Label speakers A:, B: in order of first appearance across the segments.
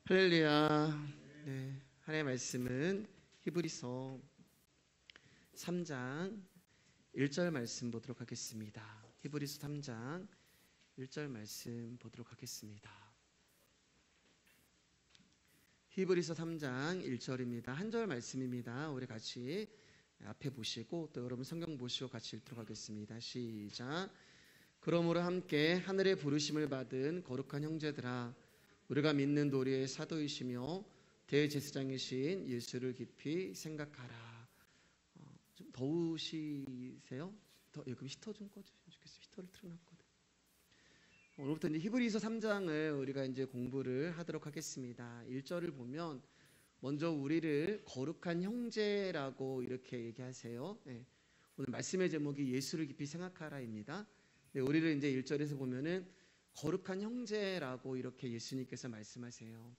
A: 할렐루야. 네, 하나님의 말씀은 히브리서 3장 1절 말씀 보도록 하겠습니다. 히브리서 3장 1절 말씀 보도록 하겠습니다. 히브리서 3장 1절입니다. 한 절 말씀입니다. 우리 같이 앞에 보시고 또 여러분 성경 보시고 같이 읽도록 하겠습니다. 시작. 그러므로 함께 하늘의 부르심을 받은 거룩한 형제들아, 우리가 믿는 도리의 사도이시며 대제사장이신 예수를 깊이 생각하라. 좀 더우시세요? 여기 히터 좀 꺼주시면 좋겠어요. 히터를 틀어놨거든. 오늘부터 이제 히브리서 3장을 우리가 이제 공부를 하도록 하겠습니다. 1절을 보면 먼저 우리를 거룩한 형제라고 이렇게 얘기하세요. 네. 오늘 말씀의 제목이 예수를 깊이 생각하라입니다. 네, 우리를 이제 1절에서 보면은 거룩한 형제라고 이렇게 예수님께서 말씀하세요.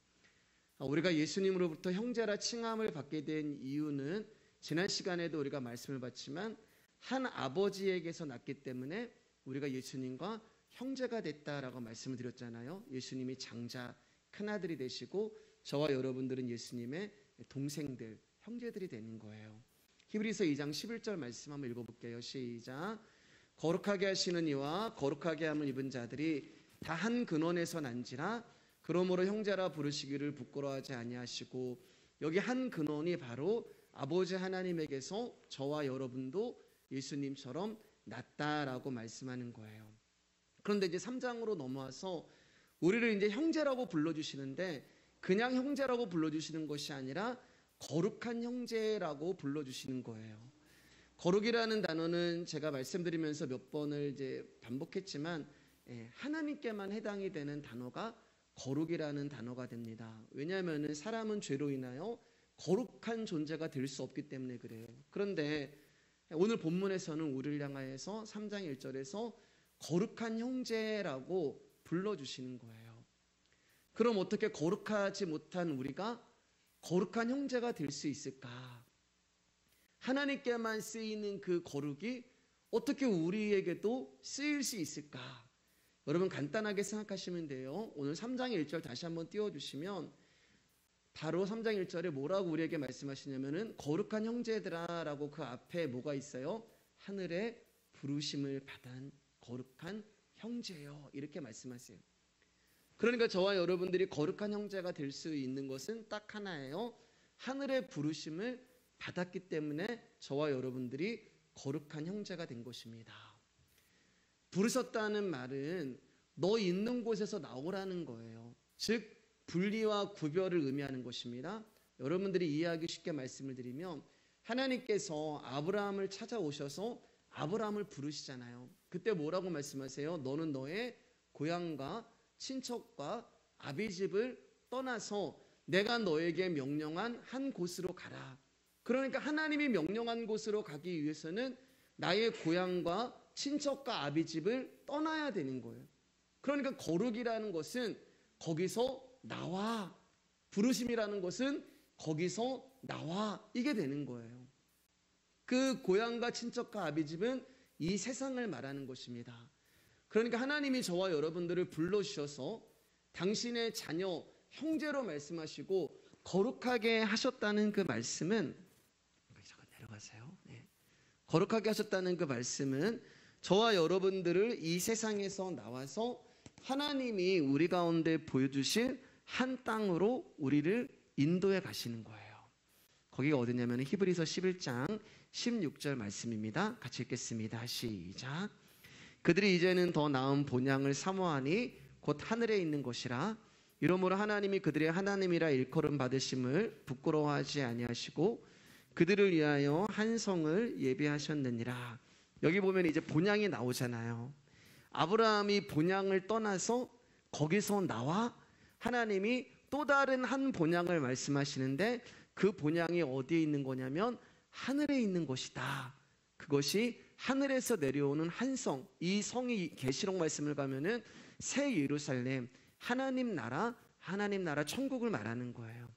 A: 우리가 예수님으로부터 형제라 칭함을 받게 된 이유는 지난 시간에도 우리가 말씀을 봤지만 한 아버지에게서 났기 때문에 우리가 예수님과 형제가 됐다라고 말씀을 드렸잖아요. 예수님이 장자 큰아들이 되시고 저와 여러분들은 예수님의 동생들, 형제들이 되는 거예요. 히브리서 2장 11절 말씀 한번 읽어볼게요. 시작. 거룩하게 하시는 이와 거룩하게 함을 입은 자들이 다 한 근원에서 난지라. 그러므로 형제라 부르시기를 부끄러워하지 아니하시고, 여기 한 근원이 바로 아버지 하나님에게서 저와 여러분도 예수님처럼 났다라고 말씀하는 거예요. 그런데 이제 3장으로 넘어와서 우리를 이제 형제라고 불러주시는데 그냥 형제라고 불러주시는 것이 아니라 거룩한 형제라고 불러주시는 거예요. 거룩이라는 단어는 제가 말씀드리면서 몇 번을 이제 반복했지만 하나님께만 해당이 되는 단어가 거룩이라는 단어가 됩니다. 왜냐하면 사람은 죄로 인하여 거룩한 존재가 될 수 없기 때문에 그래요. 그런데 오늘 본문에서는 우리를 향하여서 3장 1절에서 거룩한 형제라고 불러주시는 거예요. 그럼 어떻게 거룩하지 못한 우리가 거룩한 형제가 될 수 있을까? 하나님께만 쓰이는 그 거룩이 어떻게 우리에게도 쓰일 수 있을까? 여러분 간단하게 생각하시면 돼요. 오늘 3장 1절 다시 한번 띄워주시면 바로 3장 1절에 뭐라고 우리에게 말씀하시냐면은 거룩한 형제들아 라고 그 앞에 뭐가 있어요? 하늘의 부르심을 받은 거룩한 형제요, 이렇게 말씀하세요. 그러니까 저와 여러분들이 거룩한 형제가 될 수 있는 것은 딱 하나예요. 하늘의 부르심을 받았기 때문에 저와 여러분들이 거룩한 형제가 된 것입니다. 부르셨다는 말은 너 있는 곳에서 나오라는 거예요. 즉 분리와 구별을 의미하는 것입니다. 여러분들이 이해하기 쉽게 말씀을 드리면 하나님께서 아브라함을 찾아오셔서 아브라함을 부르시잖아요. 그때 뭐라고 말씀하세요? 너는 너의 고향과 친척과 아비집을 떠나서 내가 너에게 명령한 한 곳으로 가라. 그러니까 하나님이 명령한 곳으로 가기 위해서는 나의 고향과 친척과 아비집을 떠나야 되는 거예요. 그러니까 거룩이라는 것은 거기서 나와, 부르심이라는 것은 거기서 나와, 이게 되는 거예요. 그 고향과 친척과 아비집은 이 세상을 말하는 것입니다. 그러니까 하나님이 저와 여러분들을 불러주셔서 당신의 자녀, 형제로 말씀하시고 거룩하게 하셨다는 그 말씀은, 잠깐 내려가세요. 네. 거룩하게 하셨다는 그 말씀은 저와 여러분들을 이 세상에서 나와서 하나님이 우리 가운데 보여주실 한 땅으로 우리를 인도해 가시는 거예요. 거기가 어디냐면 히브리서 11장 16절 말씀입니다. 같이 읽겠습니다. 시작. 그들이 이제는 더 나은 본향을 사모하니 곧 하늘에 있는 것이라. 이러므로 하나님이 그들의 하나님이라 일컬음 받으심을 부끄러워하지 아니하시고 그들을 위하여 한 성을 예비하셨느니라. 여기 보면 이제 본향이 나오잖아요. 아브라함이 본향을 떠나서 거기서 나와 하나님이 또 다른 한 본향을 말씀하시는데 그 본향이 어디에 있는 거냐면 하늘에 있는 것이다. 그것이 하늘에서 내려오는 한 성, 이 성이 계시록 말씀을 가면은 새 예루살렘, 하나님 나라 천국을 말하는 거예요.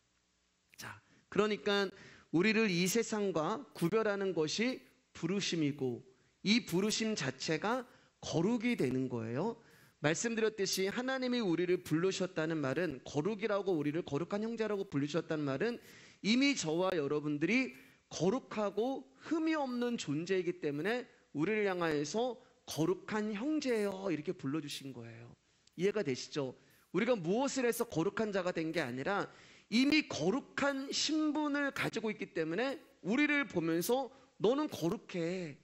A: 자, 그러니까 우리를 이 세상과 구별하는 것이 부르심이고 이 부르심 자체가 거룩이 되는 거예요. 말씀드렸듯이 하나님이 우리를 부르셨다는 말은, 거룩이라고 우리를 거룩한 형제라고 부르셨다는 말은 이미 저와 여러분들이 거룩하고 흠이 없는 존재이기 때문에 우리를 향하여서 거룩한 형제요 이렇게 불러주신 거예요. 이해가 되시죠? 우리가 무엇을 해서 거룩한 자가 된 게 아니라 이미 거룩한 신분을 가지고 있기 때문에 우리를 보면서 너는 거룩해.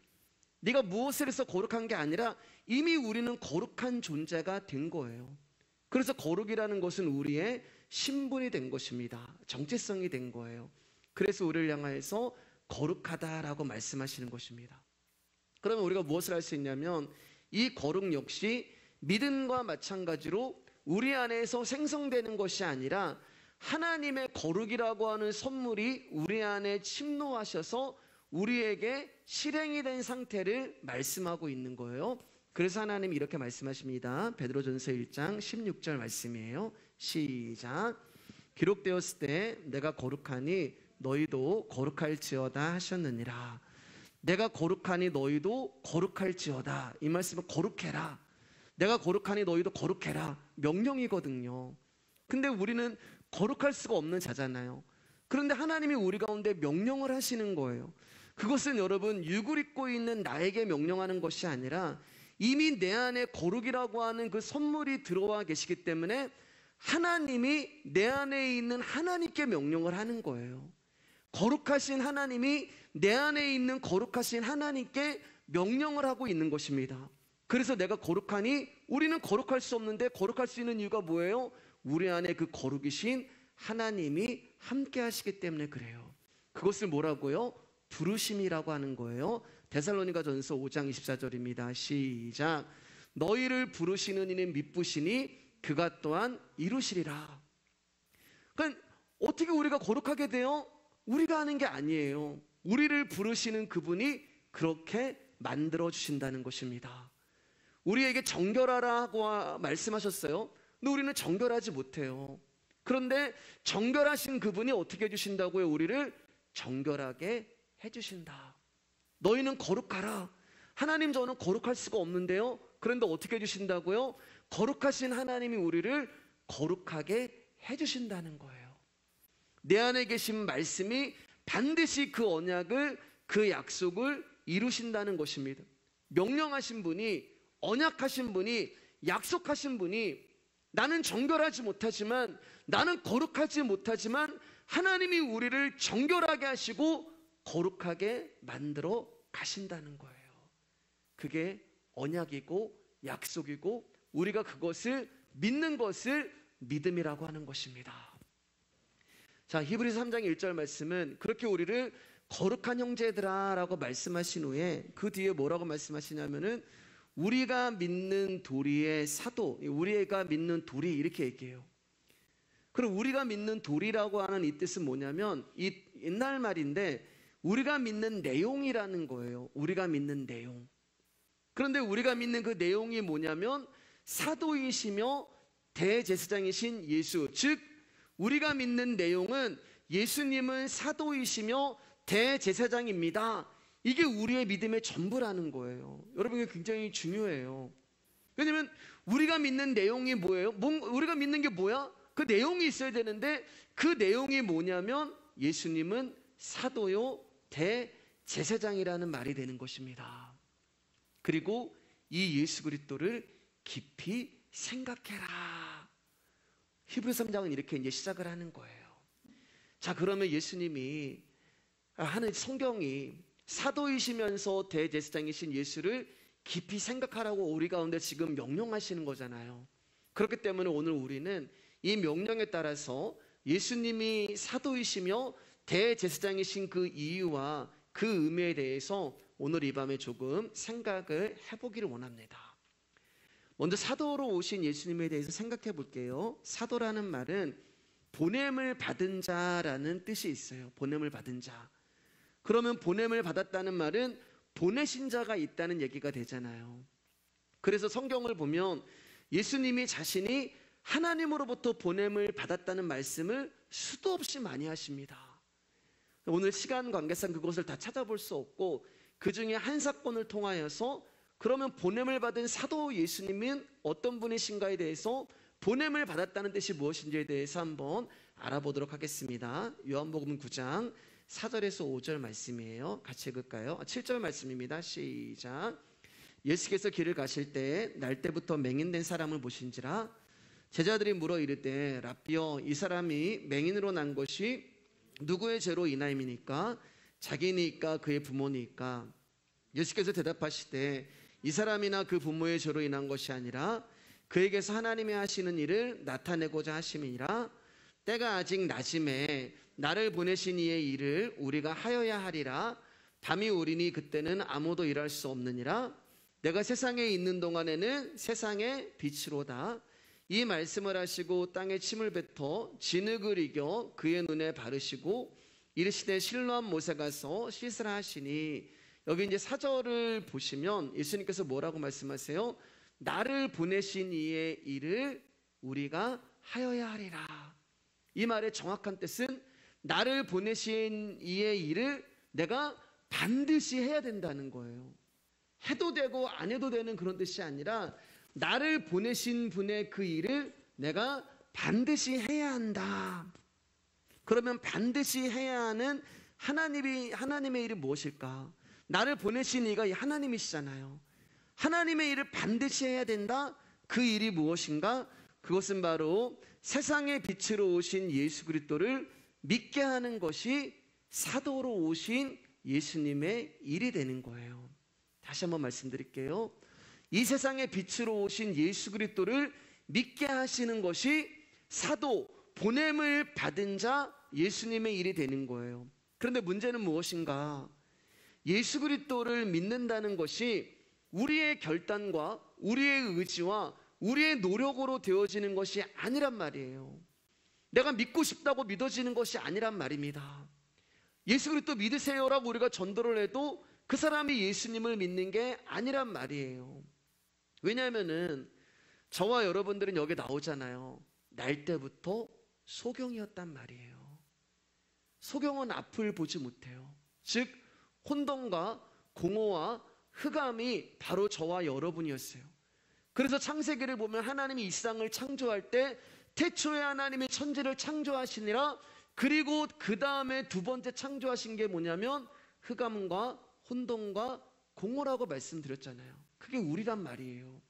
A: 네가 무엇을 해서 거룩한 게 아니라 이미 우리는 거룩한 존재가 된 거예요. 그래서 거룩이라는 것은 우리의 신분이 된 것입니다. 정체성이 된 거예요. 그래서 우리를 향하여서 거룩하다라고 말씀하시는 것입니다. 그러면 우리가 무엇을 할 수 있냐면 이 거룩 역시 믿음과 마찬가지로 우리 안에서 생성되는 것이 아니라 하나님의 거룩이라고 하는 선물이 우리 안에 침노하셔서 우리에게 실행이 된 상태를 말씀하고 있는 거예요. 그래서 하나님이 이렇게 말씀하십니다. 베드로전서 1장 16절 말씀이에요. 시작. 기록되었을 때 내가 거룩하니 너희도 거룩할지어다 하셨느니라. 내가 거룩하니 너희도 거룩할지어다. 이 말씀은 거룩해라. 내가 거룩하니 너희도 거룩해라. 명령이거든요. 근데 우리는 거룩할 수가 없는 자잖아요. 그런데 하나님이 우리 가운데 명령을 하시는 거예요. 그것은 여러분 육을 입고 있는 나에게 명령하는 것이 아니라 이미 내 안에 거룩이라고 하는 그 선물이 들어와 계시기 때문에 하나님이 내 안에 있는 하나님께 명령을 하는 거예요. 거룩하신 하나님이 내 안에 있는 거룩하신 하나님께 명령을 하고 있는 것입니다. 그래서 내가 거룩하니 우리는 거룩할 수 없는데 거룩할 수 있는 이유가 뭐예요? 우리 안에 그 거룩이신 하나님이 함께 하시기 때문에 그래요. 그것을 뭐라고요? 부르심이라고 하는 거예요. 데살로니가전서 5장 24절입니다. 시작. 너희를 부르시는 이는 미쁘시니 그가 또한 이루시리라. 그러니까 어떻게 우리가 거룩하게 돼요? 우리가 하는 게 아니에요. 우리를 부르시는 그분이 그렇게 만들어 주신다는 것입니다. 우리에게 정결하라고 말씀하셨어요. 근데 우리는 정결하지 못해요. 그런데 정결하신 그분이 어떻게 해주신다고요? 우리를 정결하게 해주신다. 너희는 거룩하라. 하나님, 저는 거룩할 수가 없는데요. 그런데 어떻게 해주신다고요? 거룩하신 하나님이 우리를 거룩하게 해주신다는 거예요. 내 안에 계신 말씀이 반드시 그 언약을, 그 약속을 이루신다는 것입니다. 명령하신 분이, 언약하신 분이, 약속하신 분이, 나는 정결하지 못하지만, 나는 거룩하지 못하지만 하나님이 우리를 정결하게 하시고 거룩하게 만들어 가신다는 거예요. 그게 언약이고 약속이고 우리가 그것을 믿는 것을 믿음이라고 하는 것입니다. 자, 히브리서 3장 1절 말씀은 그렇게 우리를 거룩한 형제들아 라고 말씀하신 후에 그 뒤에 뭐라고 말씀하시냐면은 우리가 믿는 도리의 사도, 우리가 믿는 도리 이렇게 얘기해요. 그럼 우리가 믿는 도리라고 하는 이 뜻은 뭐냐면 이 옛날 말인데 우리가 믿는 내용이라는 거예요. 우리가 믿는 내용. 그런데 우리가 믿는 그 내용이 뭐냐면 사도이시며 대제사장이신 예수, 즉 우리가 믿는 내용은 예수님은 사도이시며 대제사장입니다. 이게 우리의 믿음의 전부라는 거예요. 여러분, 이게 굉장히 중요해요. 왜냐하면 우리가 믿는 내용이 뭐예요? 우리가 믿는 게 뭐야? 그 내용이 있어야 되는데 그 내용이 뭐냐면 예수님은 사도요 대제사장이라는 말이 되는 것입니다. 그리고 이 예수 그리스도를 깊이 생각해라. 히브리서 3장은 이렇게 이제 시작을 하는 거예요. 자, 그러면 예수님이 하는 성경이 사도이시면서 대제사장이신 예수를 깊이 생각하라고 우리 가운데 지금 명령하시는 거잖아요. 그렇기 때문에 오늘 우리는 이 명령에 따라서 예수님이 사도이시며 대제사장이신 그 이유와 그 의미에 대해서 오늘 이 밤에 조금 생각을 해보기를 원합니다. 먼저 사도로 오신 예수님에 대해서 생각해 볼게요. 사도라는 말은 보냄을 받은 자라는 뜻이 있어요. 보냄을 받은 자. 그러면 보냄을 받았다는 말은 보내신 자가 있다는 얘기가 되잖아요. 그래서 성경을 보면 예수님이 자신이 하나님으로부터 보냄을 받았다는 말씀을 수도 없이 많이 하십니다. 오늘 시간 관계상 그것을 다 찾아볼 수 없고 그 중에 한 사건을 통하여서 그러면 보냄을 받은 사도 예수님은 어떤 분이신가에 대해서, 보냄을 받았다는 뜻이 무엇인지에 대해서 한번 알아보도록 하겠습니다. 요한복음 9장 4절에서 5절 말씀이에요. 같이 읽을까요? 7절 말씀입니다. 시작. 예수께서 길을 가실 때 날 때부터 맹인된 사람을 보신지라. 제자들이 물어 이르되 라삐여, 이 사람이 맹인으로 난 것이 누구의 죄로 인하임이니까? 자기니까 그의 부모니까? 예수께서 대답하시되 이 사람이나 그 부모의 죄로 인한 것이 아니라 그에게서 하나님이 하시는 일을 나타내고자 하심이니라. 때가 아직 낮음에 나를 보내신 이의 일을 우리가 하여야 하리라. 밤이 오리니 그때는 아무도 일할 수 없느니라. 내가 세상에 있는 동안에는 세상의 빛이로다. 이 말씀을 하시고 땅에 침을 뱉어 진흙을 이겨 그의 눈에 바르시고 이르시되 실로암 못에 가서 씻으라 하시니. 여기 이제 4절을 보시면 예수님께서 뭐라고 말씀하세요? 나를 보내신 이의 일을 우리가 하여야 하리라. 이 말의 정확한 뜻은 나를 보내신 이의 일을 내가 반드시 해야 된다는 거예요. 해도 되고 안 해도 되는 그런 뜻이 아니라 나를 보내신 분의 그 일을 내가 반드시 해야 한다. 그러면 반드시 해야 하는 하나님의 일이 무엇일까? 나를 보내신 이가 하나님이시잖아요. 하나님의 일을 반드시 해야 된다. 그 일이 무엇인가? 그것은 바로 세상의 빛으로 오신 예수 그리스도를 믿게 하는 것이 사도로 오신 예수님의 일이 되는 거예요. 다시 한번 말씀드릴게요. 이 세상의 빛으로 오신 예수 그리스도를 믿게 하시는 것이 사도, 보냄을 받은 자 예수님의 일이 되는 거예요. 그런데 문제는 무엇인가? 예수 그리스도를 믿는다는 것이 우리의 결단과 우리의 의지와 우리의 노력으로 되어지는 것이 아니란 말이에요. 내가 믿고 싶다고 믿어지는 것이 아니란 말입니다. 예수 그리스도 믿으세요라고 우리가 전도를 해도 그 사람이 예수님을 믿는 게 아니란 말이에요. 왜냐하면은 저와 여러분들은 여기 나오잖아요. 날 때부터 소경이었단 말이에요. 소경은 앞을 보지 못해요. 즉 혼돈과 공허와 흑암이 바로 저와 여러분이었어요. 그래서 창세기를 보면 하나님이 이 세상을 창조할 때 태초에 하나님이 천지를 창조하시니라. 그리고 그 다음에 두 번째 창조하신 게 뭐냐면 흑암과 혼돈과 공허라고 말씀드렸잖아요. 그게 우리란 말이에요.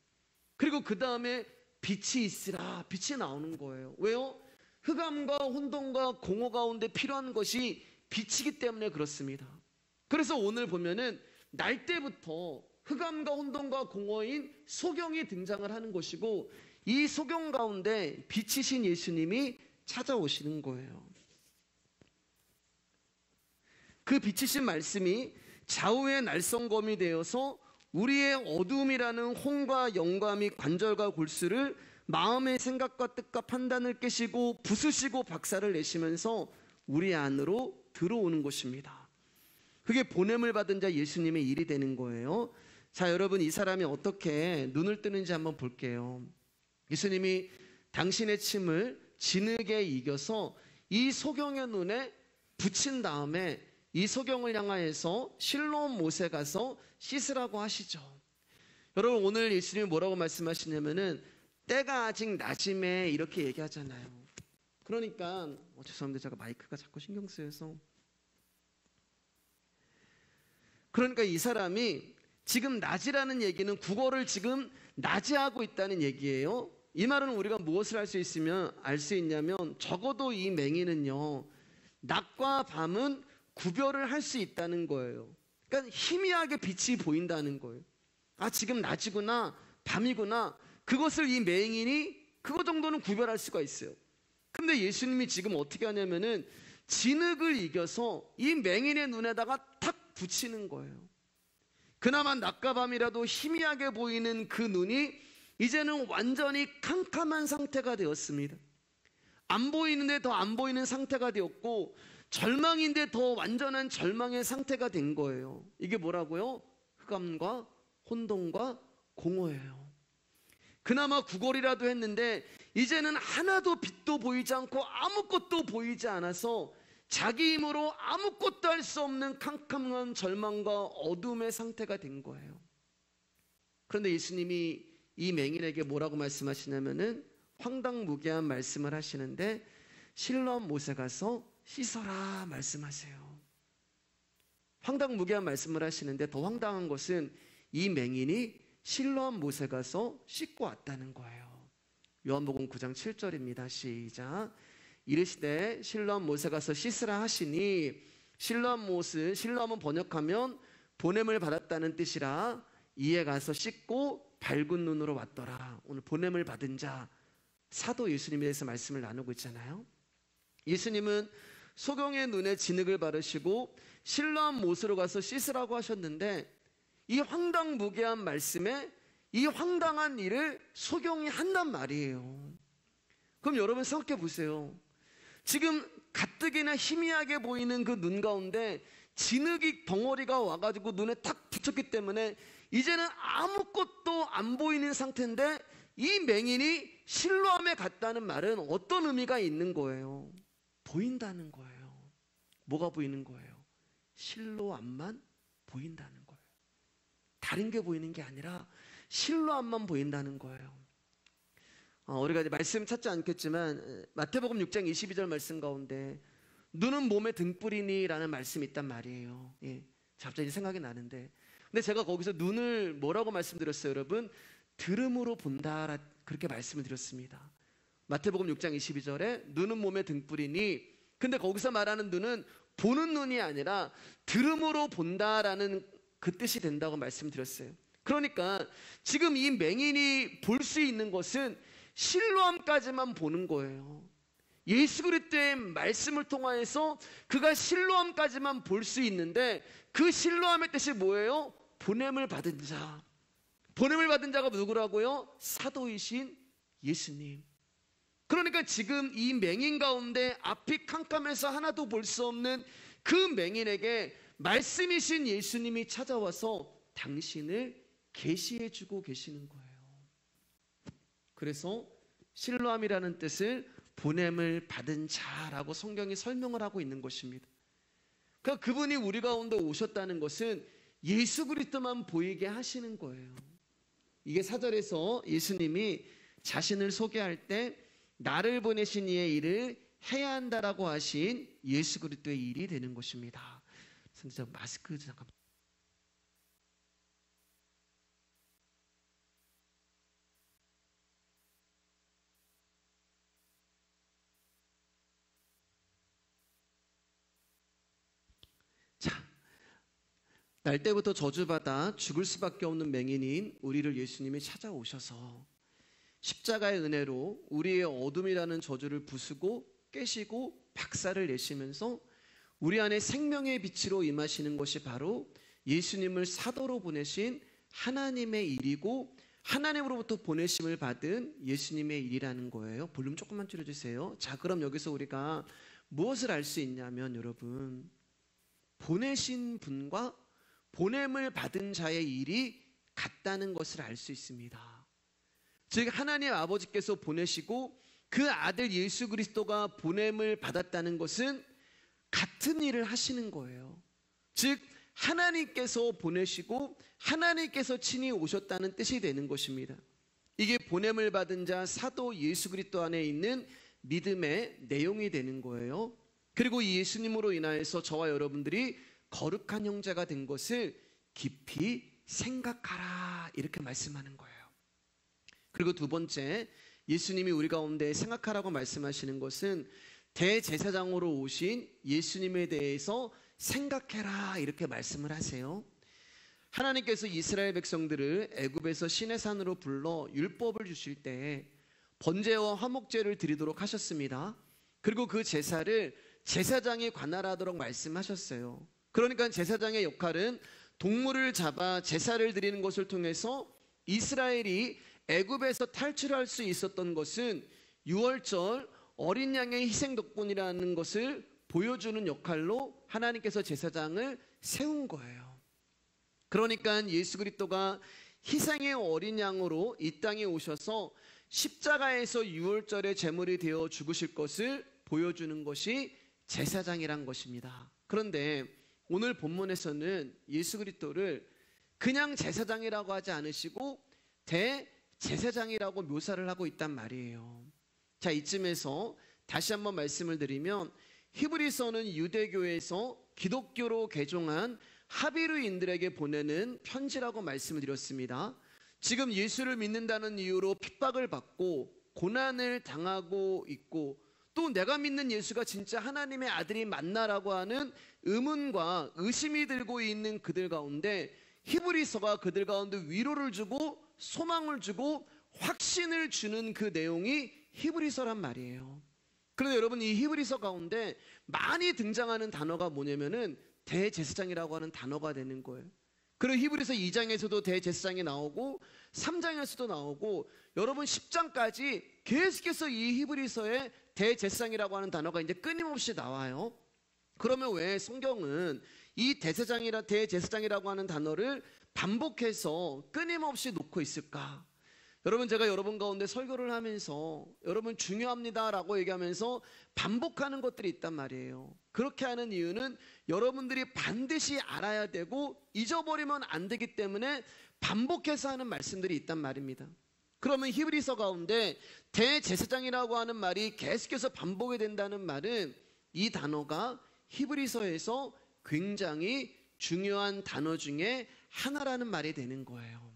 A: 그리고 그 다음에 빛이 있으라. 빛이 나오는 거예요. 왜요? 흑암과 혼돈과 공허 가운데 필요한 것이 빛이기 때문에 그렇습니다. 그래서 오늘 보면은 날 때부터 흑암과 혼돈과 공허인 소경이 등장을 하는 것이고, 이 소경 가운데 빛이신 예수님이 찾아오시는 거예요. 그 빛이신 말씀이 좌우의 날성검이 되어서 우리의 어둠이라는 혼과 영과 및 관절과 골수를 마음의 생각과 뜻과 판단을 깨시고 부수시고 박살을 내시면서 우리 안으로 들어오는 것입니다. 그게 보냄을 받은 자 예수님의 일이 되는 거예요. 자, 여러분, 이 사람이 어떻게 눈을 뜨는지 한번 볼게요. 예수님이 당신의 침을 진흙에 이겨서 이 소경의 눈에 붙인 다음에 이 소경을 향하여서 실로암 못에 가서 씻으라고 하시죠. 여러분, 오늘 예수님이 뭐라고 말씀하시냐면은 때가 아직 낮음에 이렇게 얘기하잖아요. 그러니까 죄송합니다. 제가 마이크가 자꾸 신경 쓰여서. 그러니까 이 사람이 지금 낮이라는 얘기는 국어를 지금 낮이하고 있다는 얘기예요. 이 말은 우리가 무엇을 알 수 있냐면 적어도 이 맹인은요, 낮과 밤은 구별을 할 수 있다는 거예요. 그러니까 희미하게 빛이 보인다는 거예요. 아, 지금 낮이구나, 밤이구나. 그것을 이 맹인이 그거 정도는 구별할 수가 있어요. 근데 예수님이 지금 어떻게 하냐면은 진흙을 이겨서 이 맹인의 눈에다가 탁 붙이는 거예요. 그나마 낮과 밤이라도 희미하게 보이는 그 눈이 이제는 완전히 캄캄한 상태가 되었습니다. 안 보이는데 더 안 보이는 상태가 되었고, 절망인데 더 완전한 절망의 상태가 된 거예요. 이게 뭐라고요? 흑암과 혼돈과 공허예요. 그나마 구걸이라도 했는데 이제는 하나도 빛도 보이지 않고 아무것도 보이지 않아서 자기 힘으로 아무것도 할 수 없는 캄캄한 절망과 어둠의 상태가 된 거예요. 그런데 예수님이 이 맹인에게 뭐라고 말씀하시냐면은 황당무계한 말씀을 하시는데 실로암 못에 가서 씻어라 말씀하세요. 황당무계한 말씀을 하시는데 더 황당한 것은 이 맹인이 실로암 못에 가서 씻고 왔다는 거예요. 요한복음 9장 7절입니다. 시작. 이르시되 실로암 못에 가서 씻으라 하시니 실로암은 번역하면 보냄을 받았다는 뜻이라 이에 가서 씻고 밝은 눈으로 왔더라. 오늘 보냄을 받은 자 사도 예수님에 대해서 말씀을 나누고 있잖아요. 예수님은 소경의 눈에 진흙을 바르시고 실로암 못으로 가서 씻으라고 하셨는데 이 황당무계한 말씀에 이 황당한 일을 소경이 한단 말이에요. 그럼 여러분 생각해 보세요. 지금 가뜩이나 희미하게 보이는 그 눈 가운데 진흙이 덩어리가 와가지고 눈에 탁 붙였기 때문에 이제는 아무것도 안 보이는 상태인데 이 맹인이 실로암에 갔다는 말은 어떤 의미가 있는 거예요? 보인다는 거예요. 뭐가 보이는 거예요? 실로암만 보인다는 거예요. 다른 게 보이는 게 아니라 실로암만 보인다는 거예요. 우리가 이제 말씀 찾지 않겠지만 마태복음 6장 22절 말씀 가운데 눈은 몸의 등불이니 라는 말씀이 있단 말이에요. 예, 갑자기 생각이 나는데 근데 제가 거기서 눈을 뭐라고 말씀드렸어요? 여러분 들음으로 본다 그렇게 말씀을 드렸습니다. 마태복음 6장 22절에 눈은 몸의 등불이니 근데 거기서 말하는 눈은 보는 눈이 아니라 들음으로 본다라는 그 뜻이 된다고 말씀드렸어요. 그러니까 지금 이 맹인이 볼 수 있는 것은 실로암까지만 보는 거예요. 예수 그리스도의 말씀을 통하여서 그가 실로암까지만 볼 수 있는데 그 실로암의 뜻이 뭐예요? 보냄을 받은 자. 보냄을 받은 자가 누구라고요? 사도이신 예수님. 그러니까 지금 이 맹인 가운데 앞이 캄캄해서 하나도 볼 수 없는 그 맹인에게 말씀이신 예수님이 찾아와서 당신을 계시해 주고 계시는 거예요. 그래서 실로암이라는 뜻을 보냄을 받은 자라고 성경이 설명을 하고 있는 것입니다. 그러니까 그분이 우리 가운데 오셨다는 것은 예수 그리스도만 보이게 하시는 거예요. 이게 4절에서 예수님이 자신을 소개할 때 나를 보내신 이의 일을 해야 한다라고 하신 예수 그리스도의 일이 되는 것입니다. 선생님 마스크 잠깐. 날 때부터 저주받아 죽을 수밖에 없는 맹인인 우리를 예수님이 찾아오셔서 십자가의 은혜로 우리의 어둠이라는 저주를 부수고 깨시고 박살을 내시면서 우리 안에 생명의 빛으로 임하시는 것이 바로 예수님을 사도로 보내신 하나님의 일이고 하나님으로부터 보내심을 받은 예수님의 일이라는 거예요. 볼륨 조금만 줄여주세요. 자, 그럼 여기서 우리가 무엇을 알 수 있냐면 여러분 보내신 분과 보냄을 받은 자의 일이 같다는 것을 알 수 있습니다. 즉 하나님 아버지께서 보내시고 그 아들 예수 그리스도가 보냄을 받았다는 것은 같은 일을 하시는 거예요. 즉 하나님께서 보내시고 하나님께서 친히 오셨다는 뜻이 되는 것입니다. 이게 보냄을 받은 자 사도 예수 그리스도 안에 있는 믿음의 내용이 되는 거예요. 그리고 이 예수님으로 인하여서 저와 여러분들이 거룩한 형제가 된 것을 깊이 생각하라 이렇게 말씀하는 거예요. 그리고 두 번째 예수님이 우리 가운데 생각하라고 말씀하시는 것은 대제사장으로 오신 예수님에 대해서 생각해라 이렇게 말씀을 하세요. 하나님께서 이스라엘 백성들을 애굽에서 시내산으로 불러 율법을 주실 때 번제와 화목제를 드리도록 하셨습니다. 그리고 그 제사를 제사장이 관할하도록 말씀하셨어요. 그러니까 제사장의 역할은 동물을 잡아 제사를 드리는 것을 통해서 이스라엘이 애굽에서 탈출할 수 있었던 것은 유월절 어린 양의 희생 덕분이라는 것을 보여주는 역할로 하나님께서 제사장을 세운 거예요. 그러니까 예수 그리스도가 희생의 어린 양으로 이 땅에 오셔서 십자가에서 유월절의 제물이 되어 죽으실 것을 보여주는 것이 제사장이란 것입니다. 그런데 오늘 본문에서는 예수 그리스도를 그냥 제사장이라고 하지 않으시고 대제사장이라고 묘사를 하고 있단 말이에요. 자, 이쯤에서 다시 한번 말씀을 드리면 히브리서는 유대교에서 기독교로 개종한 하비르인들에게 보내는 편지라고 말씀을 드렸습니다. 지금 예수를 믿는다는 이유로 핍박을 받고 고난을 당하고 있고, 또 내가 믿는 예수가 진짜 하나님의 아들이 맞나라고 하는 의문과 의심이 들고 있는 그들 가운데 히브리서가 그들 가운데 위로를 주고 소망을 주고 확신을 주는 그 내용이 히브리서란 말이에요. 그런데 여러분, 이 히브리서 가운데 많이 등장하는 단어가 뭐냐면은 대제사장이라고 하는 단어가 되는 거예요. 그리고 히브리서 2장에서도 대제사장이 나오고 3장에서도 나오고, 여러분 10장까지 계속해서 이 히브리서에 대제사장이라고 하는 단어가 이제 끊임없이 나와요. 그러면 왜 성경은 이 대제사장이라고 하는 단어를 반복해서 끊임없이 놓고 있을까? 여러분, 제가 여러분 가운데 설교를 하면서 여러분 중요합니다라고 얘기하면서 반복하는 것들이 있단 말이에요. 그렇게 하는 이유는 여러분들이 반드시 알아야 되고 잊어버리면 안 되기 때문에 반복해서 하는 말씀들이 있단 말입니다. 그러면 히브리서 가운데 대제사장이라고 하는 말이 계속해서 반복이 된다는 말은 이 단어가 히브리서에서 굉장히 중요한 단어 중에 하나라는 말이 되는 거예요.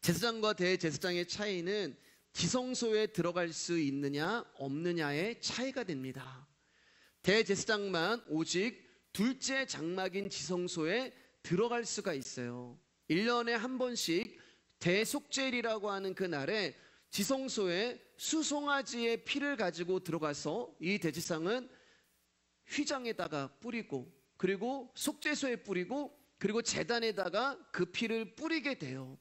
A: 제사장과 대제사장의 차이는 지성소에 들어갈 수 있느냐 없느냐의 차이가 됩니다. 대제사장만 오직 둘째 장막인 지성소에 들어갈 수가 있어요. 1년에 한 번씩 대속죄일이라고 하는 그 날에 지성소에 수송아지의 피를 가지고 들어가서 이 대제사장은 휘장에다가 뿌리고, 그리고 속죄소에 뿌리고, 그리고 제단에다가 그 피를 뿌리게 돼요.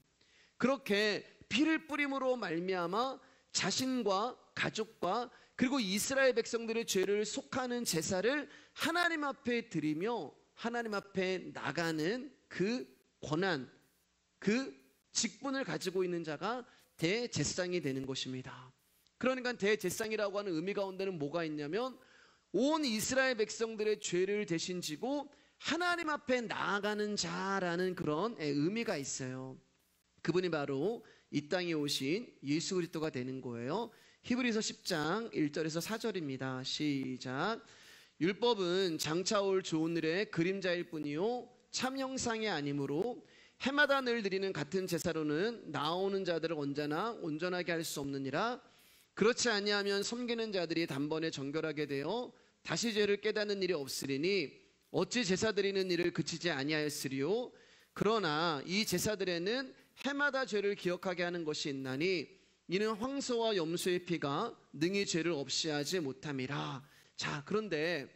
A: 그렇게 피를 뿌림으로 말미암아 자신과 가족과 그리고 이스라엘 백성들의 죄를 속하는 제사를 하나님 앞에 드리며 하나님 앞에 나가는 그 권한, 그 직분을 가지고 있는 자가 대제사장이 되는 것입니다. 그러니까 대제사장이라고 하는 의미 가운데는 뭐가 있냐면 온 이스라엘 백성들의 죄를 대신 지고 하나님 앞에 나아가는 자라는 그런 의미가 있어요. 그분이 바로 이 땅에 오신 예수 그리스도가 되는 거예요. 히브리서 10장 1절에서 4절입니다. 시작. 율법은 장차 올 좋은 일의 그림자일 뿐이요 참 형상이 아니므로 해마다 늘 드리는 같은 제사로는 나오는 자들을 언제나 온전하게 할 수 없느니라. 그렇지 아니하면 섬기는 자들이 단번에 정결하게 되어 다시 죄를 깨닫는 일이 없으리니 어찌 제사 드리는 일을 그치지 아니하였으리요. 그러나 이 제사들에는 해마다 죄를 기억하게 하는 것이 있나니 이는 황소와 염소의 피가 능히 죄를 없이 하지 못함이라. 자, 그런데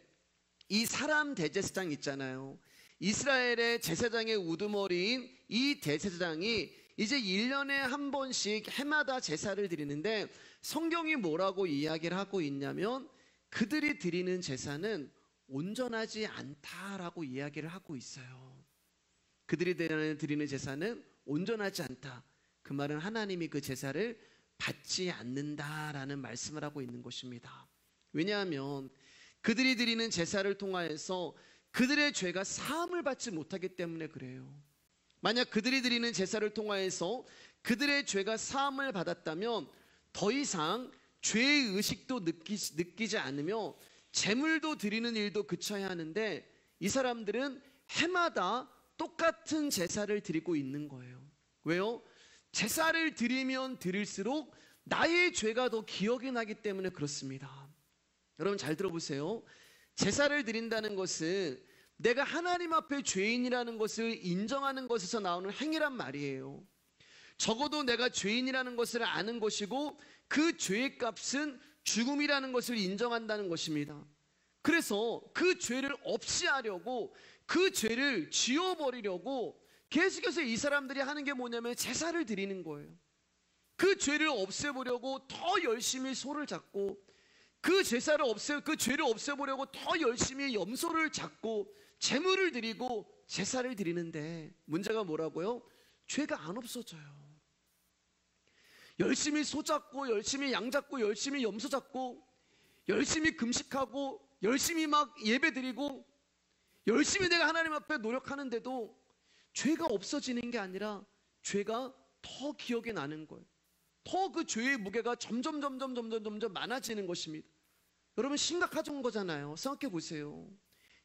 A: 이 사람 대제사장 있잖아요. 이스라엘의 제사장의 우두머리인 이 대제사장이 이제 1년에 한 번씩 해마다 제사를 드리는데 성경이 뭐라고 이야기를 하고 있냐면 그들이 드리는 제사는 온전하지 않다라고 이야기를 하고 있어요. 그들이 드리는 제사는 온전하지 않다. 그 말은 하나님이 그 제사를 받지 않는다라는 말씀을 하고 있는 것입니다. 왜냐하면 그들이 드리는 제사를 통하여서 그들의 죄가 사함을 받지 못하기 때문에 그래요. 만약 그들이 드리는 제사를 통하여서 그들의 죄가 사함을 받았다면 더 이상 죄의 의식도 느끼지 않으며 제물도 드리는 일도 그쳐야 하는데 이 사람들은 해마다 똑같은 제사를 드리고 있는 거예요. 왜요? 제사를 드리면 드릴수록 나의 죄가 더 기억이 나기 때문에 그렇습니다. 여러분 잘 들어보세요. 제사를 드린다는 것은 내가 하나님 앞에 죄인이라는 것을 인정하는 것에서 나오는 행위란 말이에요. 적어도 내가 죄인이라는 것을 아는 것이고 그 죄의 값은 죽음이라는 것을 인정한다는 것입니다. 그래서 그 죄를 없이 하려고, 그 죄를 지워버리려고 계속해서 이 사람들이 하는 게 뭐냐면 제사를 드리는 거예요. 그 죄를 없애보려고 더 열심히 소를 잡고, 그 죄를 없애보려고 더 열심히 염소를 잡고 제물을 드리고 제사를 드리는데 문제가 뭐라고요? 죄가 안 없어져요. 열심히 소 잡고 열심히 양 잡고 열심히 염소 잡고 열심히 금식하고 열심히 막 예배 드리고 열심히 내가 하나님 앞에 노력하는데도 죄가 없어지는 게 아니라 죄가 더 기억에 나는 거예요. 더 그 죄의 무게가 점점 많아지는 것입니다. 여러분, 심각한 거잖아요. 생각해 보세요.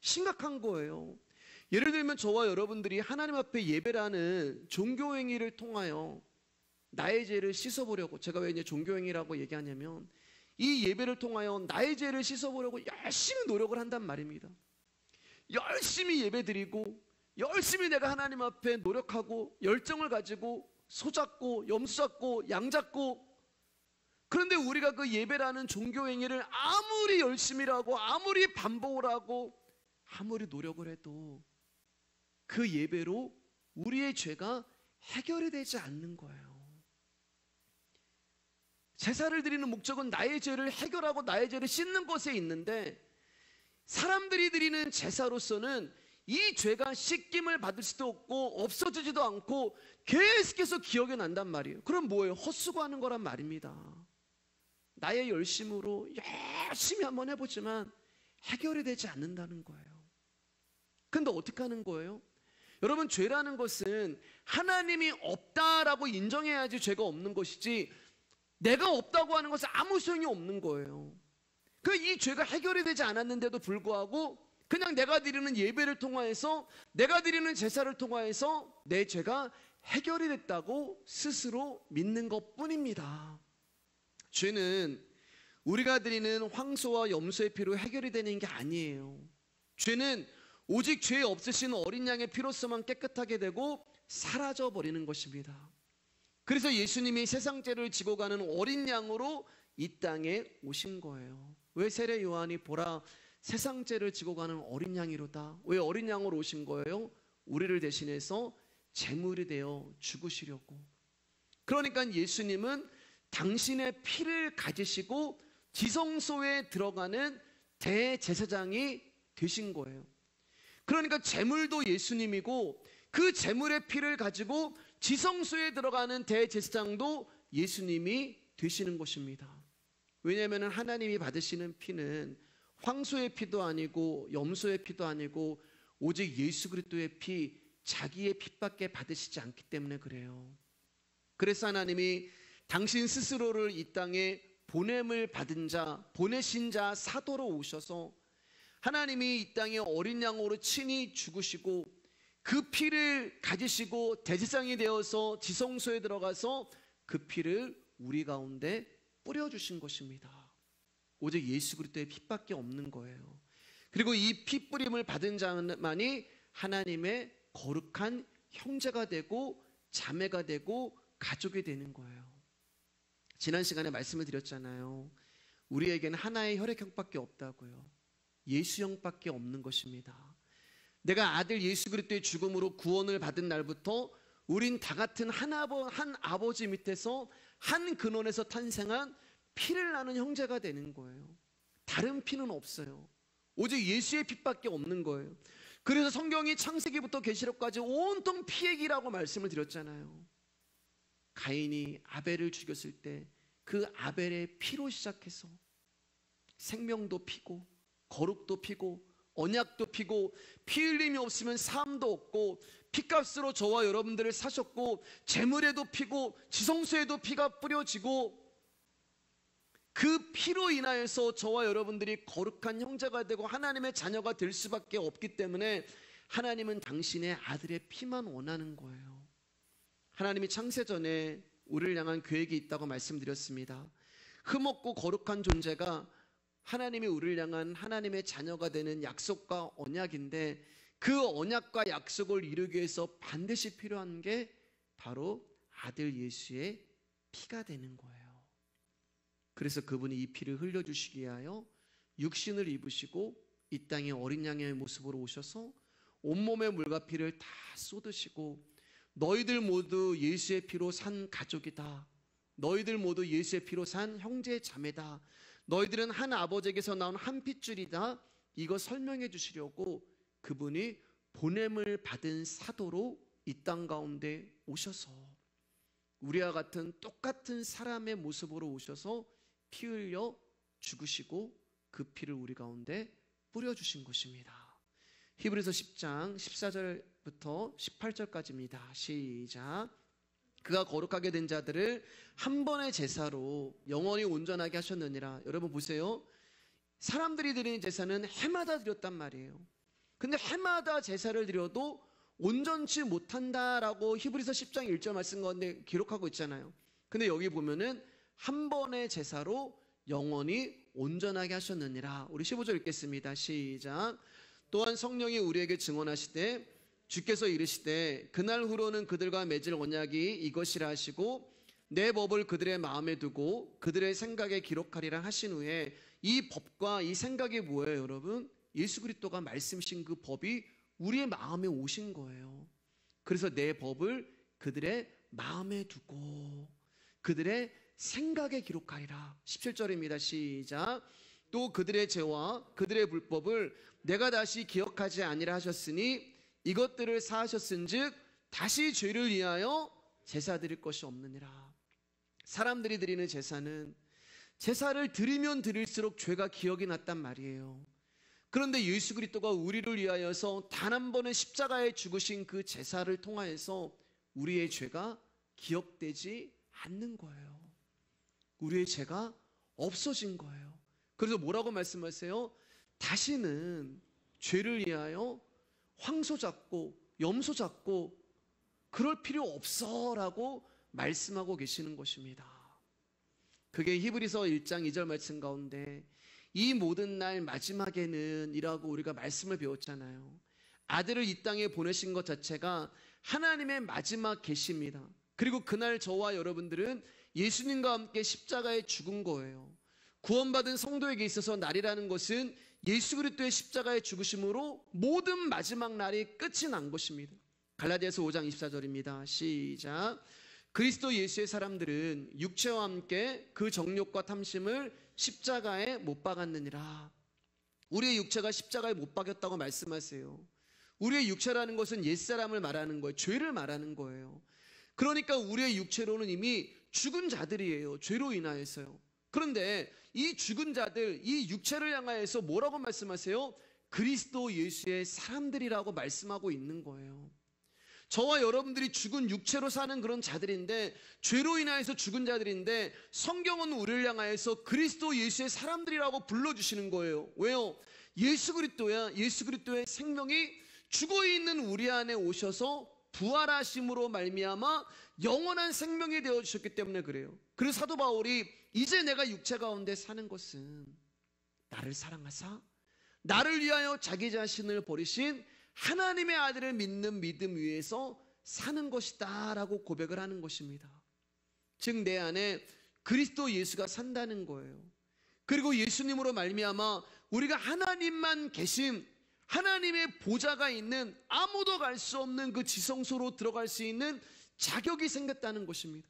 A: 심각한 거예요. 예를 들면 저와 여러분들이 하나님 앞에 예배라는 종교행위를 통하여 나의 죄를 씻어보려고, 제가 왜 이제 종교행위라고 얘기하냐면 이 예배를 통하여 나의 죄를 씻어보려고 열심히 노력을 한단 말입니다. 열심히 예배드리고 열심히 내가 하나님 앞에 노력하고 열정을 가지고 소 잡고 염소 잡고 양 잡고, 그런데 우리가 그 예배라는 종교행위를 아무리 열심히 하고 아무리 반복을 하고 아무리 노력을 해도 그 예배로 우리의 죄가 해결이 되지 않는 거예요. 제사를 드리는 목적은 나의 죄를 해결하고 나의 죄를 씻는 것에 있는데, 사람들이 드리는 제사로서는 이 죄가 씻김을 받을 수도 없고 없어지지도 않고 계속해서 기억이 난단 말이에요. 그럼 뭐예요? 헛수고하는 거란 말입니다. 나의 열심으로 열심히 한번 해보지만 해결이 되지 않는다는 거예요. 근데 어떻게 하는 거예요? 여러분, 죄라는 것은 하나님이 없다라고 인정해야지 죄가 없는 것이지, 내가 없다고 하는 것은 아무 소용이 없는 거예요. 이 죄가 해결이 되지 않았는데도 불구하고 그냥 내가 드리는 예배를 통하여서, 내가 드리는 제사를 통하여서 내 죄가 해결이 됐다고 스스로 믿는 것뿐입니다. 죄는 우리가 드리는 황소와 염소의 피로 해결이 되는 게 아니에요. 죄는 오직 죄 없으신 어린 양의 피로서만 깨끗하게 되고 사라져 버리는 것입니다. 그래서 예수님이 세상 죄를 지고 가는 어린 양으로 이 땅에 오신 거예요. 왜 세례 요한이 보라 세상 죄를 지고 가는 어린 양이로다. 왜 어린 양으로 오신 거예요? 우리를 대신해서 제물이 되어 죽으시려고. 그러니까 예수님은 당신의 피를 가지시고 지성소에 들어가는 대제사장이 되신 거예요. 그러니까 제물도 예수님이고 그 제물의 피를 가지고 지성소에 들어가는 대제사장도 예수님이 되시는 것입니다. 왜냐하면 하나님이 받으시는 피는 황소의 피도 아니고 염소의 피도 아니고 오직 예수 그리스도의 피, 자기의 피밖에 받으시지 않기 때문에 그래요. 그래서 하나님이 당신 스스로를 이 땅에 보냄을 받은 자, 보내신 자 사도로 오셔서 하나님이 이 땅에 어린 양으로 친히 죽으시고 그 피를 가지시고 대제사장이 되어서 지성소에 들어가서 그 피를 우리 가운데 뿌려주신 것입니다. 오직 예수 그리스도의 피밖에 없는 거예요. 그리고 이 피 뿌림을 받은 자만이 하나님의 거룩한 형제가 되고 자매가 되고 가족이 되는 거예요. 지난 시간에 말씀을 드렸잖아요. 우리에게는 하나의 혈액형밖에 없다고요. 예수형밖에 없는 것입니다. 내가 아들 예수 그리스도의 죽음으로 구원을 받은 날부터 우린 다 같은 한 아버지 밑에서 한 근원에서 탄생한 피를 나는 형제가 되는 거예요. 다른 피는 없어요. 오직 예수의 피밖에 없는 거예요. 그래서 성경이 창세기부터 계시록까지 온통 피 얘기라고 말씀을 드렸잖아요. 가인이 아벨을 죽였을 때 그 아벨의 피로 시작해서 생명도 피고 거룩도 피고 언약도 피고 피 흘림이 없으면 삶도 없고 피값으로 저와 여러분들을 사셨고 재물에도 피고 지성소에도 피가 뿌려지고 그 피로 인하여서 저와 여러분들이 거룩한 형제가 되고 하나님의 자녀가 될 수밖에 없기 때문에 하나님은 당신의 아들의 피만 원하는 거예요. 하나님이 창세전에 우리를 향한 계획이 있다고 말씀드렸습니다. 흠없고 거룩한 존재가 하나님이 우리를 향한 하나님의 자녀가 되는 약속과 언약인데, 그 언약과 약속을 이루기 위해서 반드시 필요한 게 바로 아들 예수의 피가 되는 거예요. 그래서 그분이 이 피를 흘려주시기 위하여 육신을 입으시고 이 땅에 어린 양의 모습으로 오셔서 온몸의 물과 피를 다 쏟으시고, 너희들 모두 예수의 피로 산 가족이다. 너희들 모두 예수의 피로 산 형제 자매다. 너희들은 한 아버지에게서 나온 한 핏줄이다. 이거 설명해 주시려고 그분이 보냄을 받은 사도로 이 땅 가운데 오셔서 우리와 같은 똑같은 사람의 모습으로 오셔서 피 흘려 죽으시고 그 피를 우리 가운데 뿌려주신 것입니다. 히브리서 10장 14절부터 18절까지입니다. 시작. 그가 거룩하게 된 자들을 한 번의 제사로 영원히 온전하게 하셨느니라. 여러분 보세요. 사람들이 드리는 제사는 해마다 드렸단 말이에요. 근데 해마다 제사를 드려도 온전치 못한다라고 히브리서 10장 1절 말씀 가운데 기록하고 있잖아요. 근데 여기 보면은 한 번의 제사로 영원히 온전하게 하셨느니라. 우리 15절 읽겠습니다. 시작. 또한 성령이 우리에게 증언하시되 주께서 이르시되 그날 후로는 그들과 맺을 언약이 이것이라 하시고 내 법을 그들의 마음에 두고 그들의 생각에 기록하리라 하신 후에, 이 법과 이 생각이 뭐예요, 여러분? 예수 그리스도가 말씀하신 그 법이 우리의 마음에 오신 거예요. 그래서 내 법을 그들의 마음에 두고 그들의 생각에 기록하리라. 17절입니다. 시작. 또 그들의 죄와 그들의 불법을 내가 다시 기억하지 아니라 하셨으니 이것들을 사하셨은즉 다시 죄를 위하여 제사 드릴 것이 없느니라. 사람들이 드리는 제사는 제사를 드리면 드릴수록 죄가 기억이 났단 말이에요. 그런데 예수 그리스도가 우리를 위하여서 단 한 번의 십자가에 죽으신 그 제사를 통하여서 우리의 죄가 기억되지 않는 거예요. 우리의 죄가 없어진 거예요. 그래서 뭐라고 말씀하세요? 다시는 죄를 위하여 황소 잡고 염소 잡고 그럴 필요 없어 라고 말씀하고 계시는 것입니다. 그게 히브리서 1장 2절 말씀 가운데 이 모든 날 마지막에는 이라고 우리가 말씀을 배웠잖아요. 아들을 이 땅에 보내신 것 자체가 하나님의 마지막 계시입니다. 그리고 그날 저와 여러분들은 예수님과 함께 십자가에 죽은 거예요. 구원받은 성도에게 있어서 날이라는 것은 예수 그리스도의 십자가에 죽으심으로 모든 마지막 날이 끝이 난 것입니다. 갈라디아서 5장 24절입니다. 시작. 그리스도 예수의 사람들은 육체와 함께 그 정욕과 탐심을 십자가에 못 박았느니라. 우리의 육체가 십자가에 못 박였다고 말씀하세요. 우리의 육체라는 것은 옛사람을 말하는 거예요. 죄를 말하는 거예요. 그러니까 우리의 육체로는 이미 죽은 자들이에요. 죄로 인하여서요. 그런데 이 죽은 자들, 이 육체를 향하여서 뭐라고 말씀하세요? 그리스도 예수의 사람들이라고 말씀하고 있는 거예요. 저와 여러분들이 죽은 육체로 사는 그런 자들인데, 죄로 인하여서 죽은 자들인데, 성경은 우리를 향하여서 그리스도 예수의 사람들이라고 불러주시는 거예요. 왜요? 예수 그리스도야, 예수 그리스도의 생명이 죽어있는 우리 안에 오셔서 부활하심으로 말미암아 영원한 생명이 되어주셨기 때문에 그래요. 그래서 사도 바울이 이제 내가 육체 가운데 사는 것은 나를 사랑하사 나를 위하여 자기 자신을 버리신 하나님의 아들을 믿는 믿음 위에서 사는 것이다 라고 고백을 하는 것입니다. 즉 내 안에 그리스도 예수가 산다는 거예요. 그리고 예수님으로 말미암아 우리가 하나님만 계신 하나님의 보좌가 있는 아무도 갈 수 없는 그 지성소로 들어갈 수 있는 자격이 생겼다는 것입니다.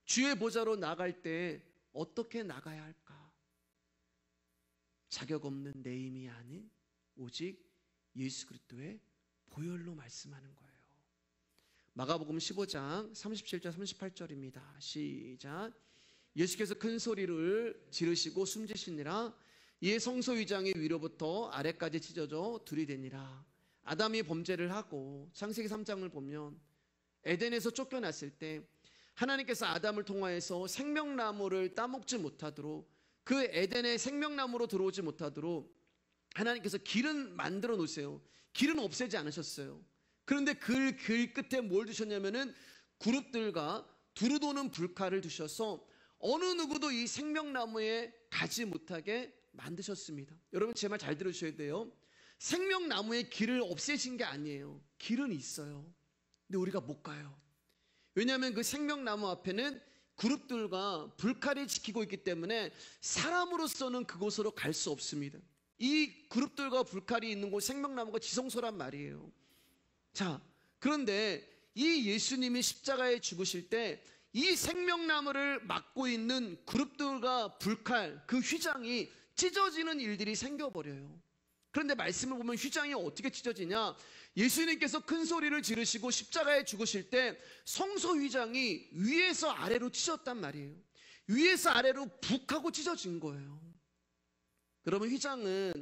A: 주의 보좌로 나갈 때 어떻게 나가야 할까? 자격 없는 내 힘이 아닌 오직 예수 그리스도의 보혈로 말씀하는 거예요. 마가복음 15장 37절 38절입니다. 시작. 예수께서 큰 소리를 지르시고 숨지시니라. 이에 성소휘장이 위로부터 아래까지 찢어져 둘이 되니라. 아담이 범죄를 하고 창세기 3장을 보면 에덴에서 쫓겨났을 때 하나님께서 아담을 통하여서 생명나무를 따먹지 못하도록, 그 에덴의 생명나무로 들어오지 못하도록 하나님께서 길은 만들어 놓으세요. 길은 없애지 않으셨어요. 그런데 그 길 끝에 뭘 두셨냐면은 그룹들과 두루 도는 불칼을 두셔서 어느 누구도 이 생명나무에 가지 못하게 만드셨습니다. 여러분 제 말 잘 들으셔야 돼요. 생명나무의 길을 없애신 게 아니에요. 길은 있어요. 근데 우리가 못 가요. 왜냐하면 그 생명나무 앞에는 그룹들과 불칼이 지키고 있기 때문에 사람으로서는 그곳으로 갈 수 없습니다. 이 그룹들과 불칼이 있는 곳, 생명나무가 지성소란 말이에요. 자, 그런데 이 예수님이 십자가에 죽으실 때 이 생명나무를 막고 있는 그룹들과 불칼, 그 휘장이 찢어지는 일들이 생겨버려요. 그런데 말씀을 보면 휘장이 어떻게 찢어지냐? 예수님께서 큰 소리를 지르시고 십자가에 죽으실 때 성소 휘장이 위에서 아래로 찢어졌단 말이에요. 위에서 아래로 북 하고 찢어진 거예요. 그러면 휘장은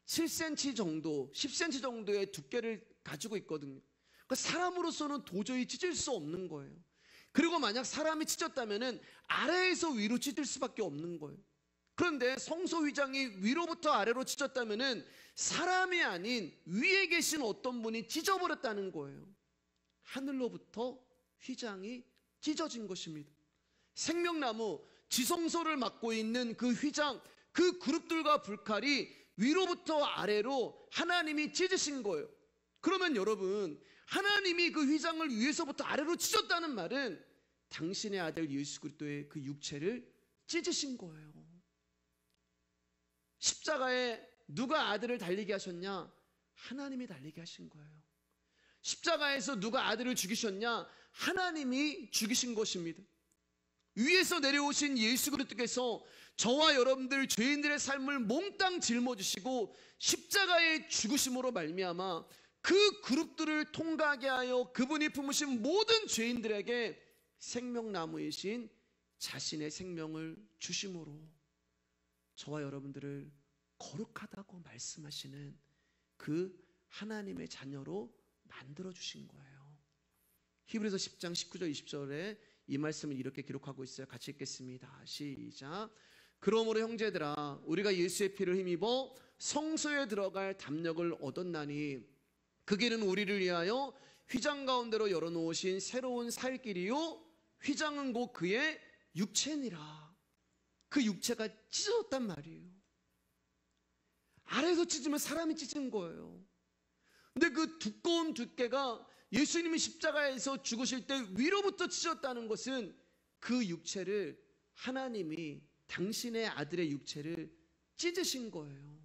A: 7cm 정도, 10cm 정도의 두께를 가지고 있거든요. 그러니까 사람으로서는 도저히 찢을 수 없는 거예요. 그리고 만약 사람이 찢었다면 아래에서 위로 찢을 수밖에 없는 거예요. 그런데 성소 휘장이 위로부터 아래로 찢었다면 사람이 아닌 위에 계신 어떤 분이 찢어버렸다는 거예요. 하늘로부터 휘장이 찢어진 것입니다. 생명나무, 지성소를 맡고 있는 그 휘장, 그 그룹들과 불칼이 위로부터 아래로 하나님이 찢으신 거예요. 그러면 여러분, 하나님이 그 휘장을 위에서부터 아래로 찢었다는 말은 당신의 아들 예수 그리스도의 그 육체를 찢으신 거예요. 십자가에 누가 아들을 달리게 하셨냐? 하나님이 달리게 하신 거예요. 십자가에서 누가 아들을 죽이셨냐? 하나님이 죽이신 것입니다. 위에서 내려오신 예수 그리스도께서 저와 여러분들 죄인들의 삶을 몽땅 짊어지시고 십자가의 죽으심으로 말미암아 그 그룹들을 통과하게 하여 그분이 품으신 모든 죄인들에게 생명나무이신 자신의 생명을 주심으로 저와 여러분들을 거룩하다고 말씀하시는 그 하나님의 자녀로 만들어주신 거예요. 히브리서 10장 19절 20절에 이 말씀을 이렇게 기록하고 있어요. 같이 읽겠습니다. 시작. 그러므로 형제들아 우리가 예수의 피를 힘입어 성소에 들어갈 담력을 얻었나니 그 길은 우리를 위하여 휘장 가운데로 열어놓으신 새로운 살 길이요 휘장은 곧 그의 육체니라. 그 육체가 찢어졌단 말이에요. 아래에서 찢으면 사람이 찢은 거예요. 근데 그 두꺼운 두께가 예수님이 십자가에서 죽으실 때 위로부터 찢었다는 것은 그 육체를 하나님이 당신의 아들의 육체를 찢으신 거예요.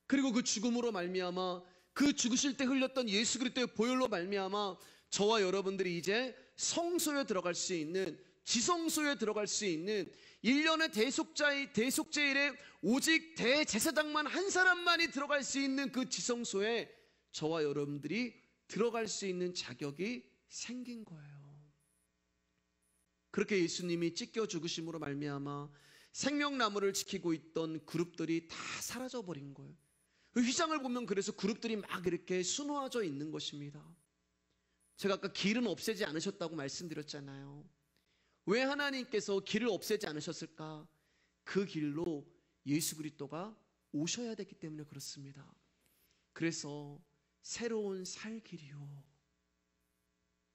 A: 그리고 그 죽음으로 말미암아 그 죽으실 때 흘렸던 예수 그리스도의 보혈로 말미암아 저와 여러분들이 이제 성소에 들어갈 수 있는, 지성소에 들어갈 수 있는 1년의 대속제일에 오직 대제사장만 한 사람만이 들어갈 수 있는 그 지성소에 저와 여러분들이 들어갈 수 있는 자격이 생긴 거예요. 그렇게 예수님이 찢겨 죽으심으로 말미암아 생명나무를 지키고 있던 그룹들이 다 사라져 버린 거예요. 그 휘장을 보면 그래서 그룹들이 막 이렇게 수놓아져 있는 것입니다. 제가 아까 길은 없애지 않으셨다고 말씀드렸잖아요. 왜 하나님께서 길을 없애지 않으셨을까? 그 길로 예수 그리스도가 오셔야 되기 때문에 그렇습니다. 그래서 새로운 살 길이요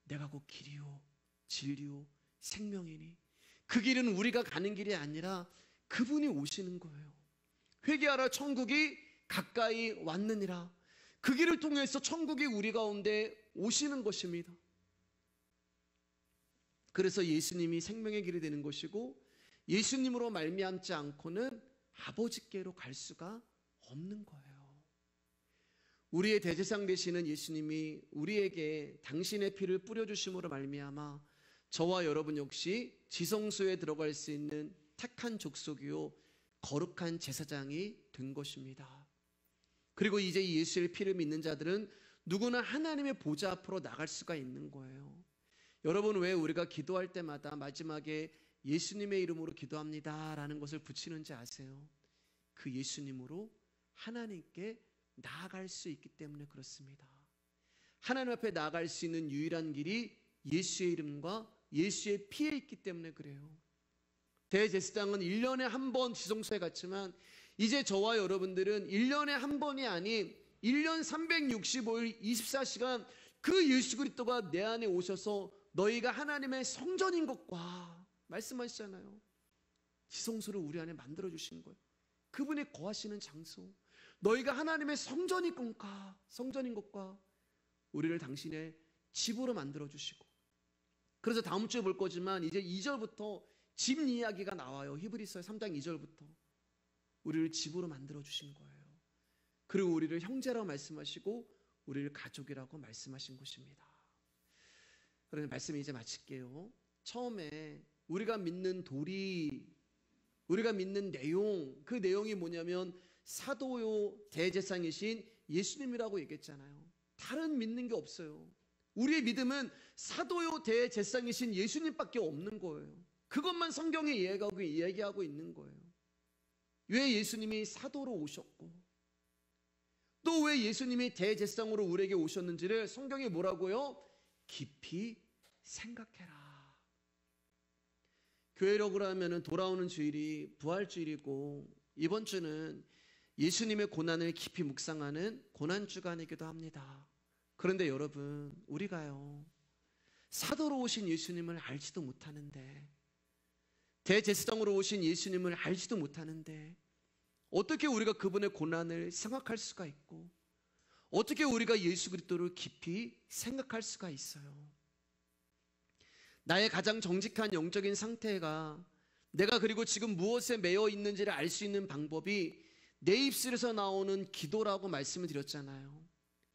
A: 내가 곧 길이요 진리요 생명이니 그 길은 우리가 가는 길이 아니라 그분이 오시는 거예요. 회개하라 천국이 가까이 왔느니라. 그 길을 통해서 천국이 우리 가운데 오시는 것입니다. 그래서 예수님이 생명의 길이 되는 것이고 예수님으로 말미암지 않고는 아버지께로 갈 수가 없는 거예요. 우리의 대제사장 되시는 예수님이 우리에게 당신의 피를 뿌려주심으로 말미암아 저와 여러분 역시 지성소에 들어갈 수 있는 택한 족속이요 거룩한 제사장이 된 것입니다. 그리고 이제 예수의 피를 믿는 자들은 누구나 하나님의 보좌 앞으로 나갈 수가 있는 거예요. 여러분 왜 우리가 기도할 때마다 마지막에 예수님의 이름으로 기도합니다 라는 것을 붙이는지 아세요? 그 예수님으로 하나님께 나아갈 수 있기 때문에 그렇습니다. 하나님 앞에 나아갈 수 있는 유일한 길이 예수의 이름과 예수의 피에 있기 때문에 그래요. 대제사장은 1년에 한 번 지성소에 갔지만 이제 저와 여러분들은 1년에 한 번이 아닌 1년 365일 24시간 그 예수 그리스도가 내 안에 오셔서 너희가 하나님의 성전인 것과 말씀하시잖아요. 지성소를 우리 안에 만들어주신 거예요. 그분이 거하시는 장소, 너희가 하나님의 성전인 것과 우리를 당신의 집으로 만들어주시고, 그래서 다음 주에 볼 거지만 이제 2절부터 집 이야기가 나와요. 히브리서 3장 2절부터 우리를 집으로 만들어주신 거예요. 그리고 우리를 형제라고 말씀하시고 우리를 가족이라고 말씀하신 것입니다. 그러면 말씀 이제 마칠게요. 처음에 우리가 믿는 도리, 우리가 믿는 내용, 그 내용이 뭐냐면 사도요 대제사장이신 예수님이라고 얘기했잖아요. 다른 믿는 게 없어요. 우리의 믿음은 사도요 대제사장이신 예수님밖에 없는 거예요. 그것만 성경에 이야기하고 있는 거예요. 왜 예수님이 사도로 오셨고 또 왜 예수님이 대제사장으로 우리에게 오셨는지를 성경이 뭐라고요? 깊이 생각해라. 교회로 그러면 돌아오는 주일이 부활주일이고 이번 주는 예수님의 고난을 깊이 묵상하는 고난주간이기도 합니다. 그런데 여러분, 우리가요, 사도로 오신 예수님을 알지도 못하는데, 대제사장으로 오신 예수님을 알지도 못하는데 어떻게 우리가 그분의 고난을 생각할 수가 있고 어떻게 우리가 예수 그리스도를 깊이 생각할 수가 있어요? 나의 가장 정직한 영적인 상태가 내가 그리고 지금 무엇에 매여 있는지를 알 수 있는 방법이 내 입술에서 나오는 기도라고 말씀을 드렸잖아요.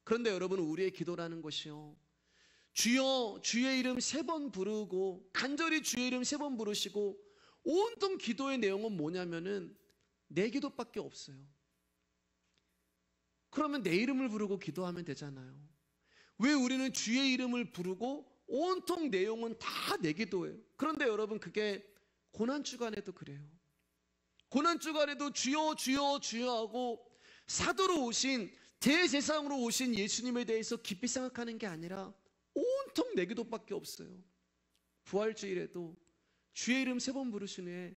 A: 그런데 여러분, 우리의 기도라는 것이요, 주여 주의 이름 3번 부르고 간절히 주의 이름 3번 부르시고 온통 기도의 내용은 뭐냐면은 내 기도밖에 없어요. 그러면 내 이름을 부르고 기도하면 되잖아요. 왜 우리는 주의 이름을 부르고 온통 내용은 다 내 기도예요? 그런데 여러분, 그게 고난주간에도 그래요. 고난주간에도 주여 주여 주여 하고 사도로 오신 대제사장으로 오신 예수님에 대해서 깊이 생각하는 게 아니라 온통 내 기도밖에 없어요. 부활주일에도 주의 이름 3번 부르신 후에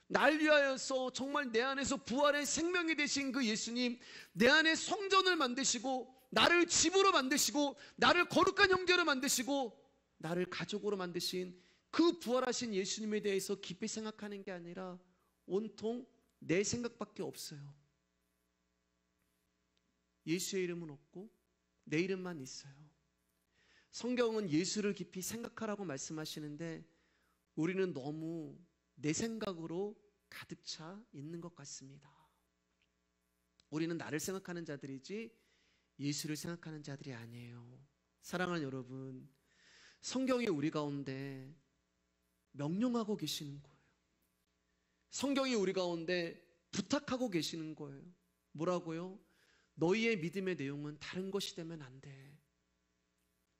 A: 날 위하여서 정말 내 안에서 부활의 생명이 되신 그 예수님, 내 안에 성전을 만드시고 나를 집으로 만드시고 나를 거룩한 형제로 만드시고 나를 가족으로 만드신 그 부활하신 예수님에 대해서 깊이 생각하는 게 아니라 온통 내 생각밖에 없어요. 예수의 이름은 없고 내 이름만 있어요. 성경은 예수를 깊이 생각하라고 말씀하시는데 우리는 너무 내 생각으로 가득 차 있는 것 같습니다. 우리는 나를 생각하는 자들이지 예수를 생각하는 자들이 아니에요. 사랑하는 여러분, 성경이 우리 가운데 명령하고 계시는 거예요. 성경이 우리 가운데 부탁하고 계시는 거예요. 뭐라고요? 너희의 믿음의 내용은 다른 것이 되면 안 돼.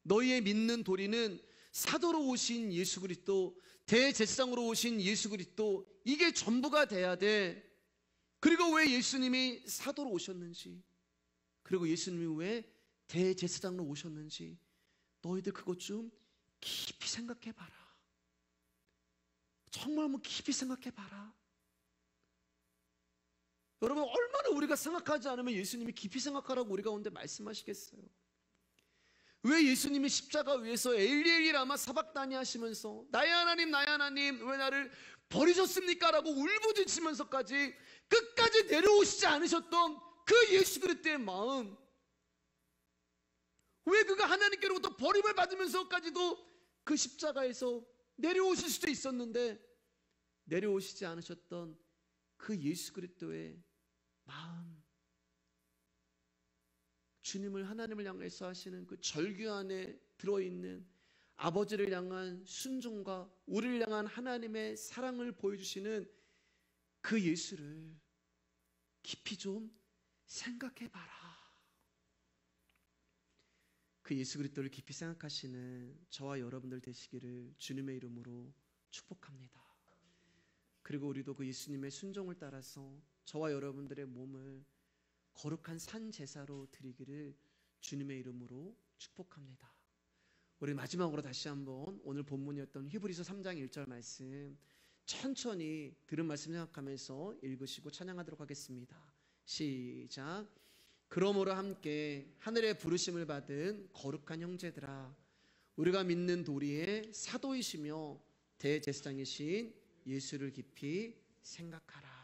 A: 너희의 믿는 도리는 사도로 오신 예수 그리스도, 대제사장으로 오신 예수 그리스도, 이게 전부가 돼야 돼. 그리고 왜 예수님이 사도로 오셨는지, 그리고 예수님이 왜 대제사장으로 오셨는지 너희들 그것 좀 깊이 생각해 봐라. 정말 깊이 생각해 봐라. 여러분, 얼마나 우리가 생각하지 않으면 예수님이 깊이 생각하라고 우리 가운데 말씀하시겠어요? 왜 예수님이 십자가 위에서 엘리 엘리 라마 사박다니 하시면서 나의 하나님 나의 하나님 왜 나를 버리셨습니까? 라고 울부짖으면서까지 끝까지 내려오시지 않으셨던 그 예수 그리스도의 마음, 왜 그가 하나님께로부터 버림을 받으면서까지도 그 십자가에서 내려오실 수도 있었는데 내려오시지 않으셨던 그 예수 그리스도의 마음, 주님을, 하나님을 향해서 하시는 그 절규 안에 들어있는 아버지를 향한 순종과 우리를 향한 하나님의 사랑을 보여주시는 그 예수를 깊이 좀 생각해 봐라. 그 예수 그리스도를 깊이 생각하시는 저와 여러분들 되시기를 주님의 이름으로 축복합니다. 그리고 우리도 그 예수님의 순종을 따라서 저와 여러분들의 몸을 거룩한 산 제사로 드리기를 주님의 이름으로 축복합니다. 우리 마지막으로 다시 한번 오늘 본문이었던 히브리서 3장 1절 말씀 천천히 들은 말씀 생각하면서 읽으시고 찬양하도록 하겠습니다. 시작. 그러므로 함께 하늘의 부르심을 받은 거룩한 형제들아, 우리가 믿는 도리의 사도이시며 대제사장이신 예수를 깊이 생각하라.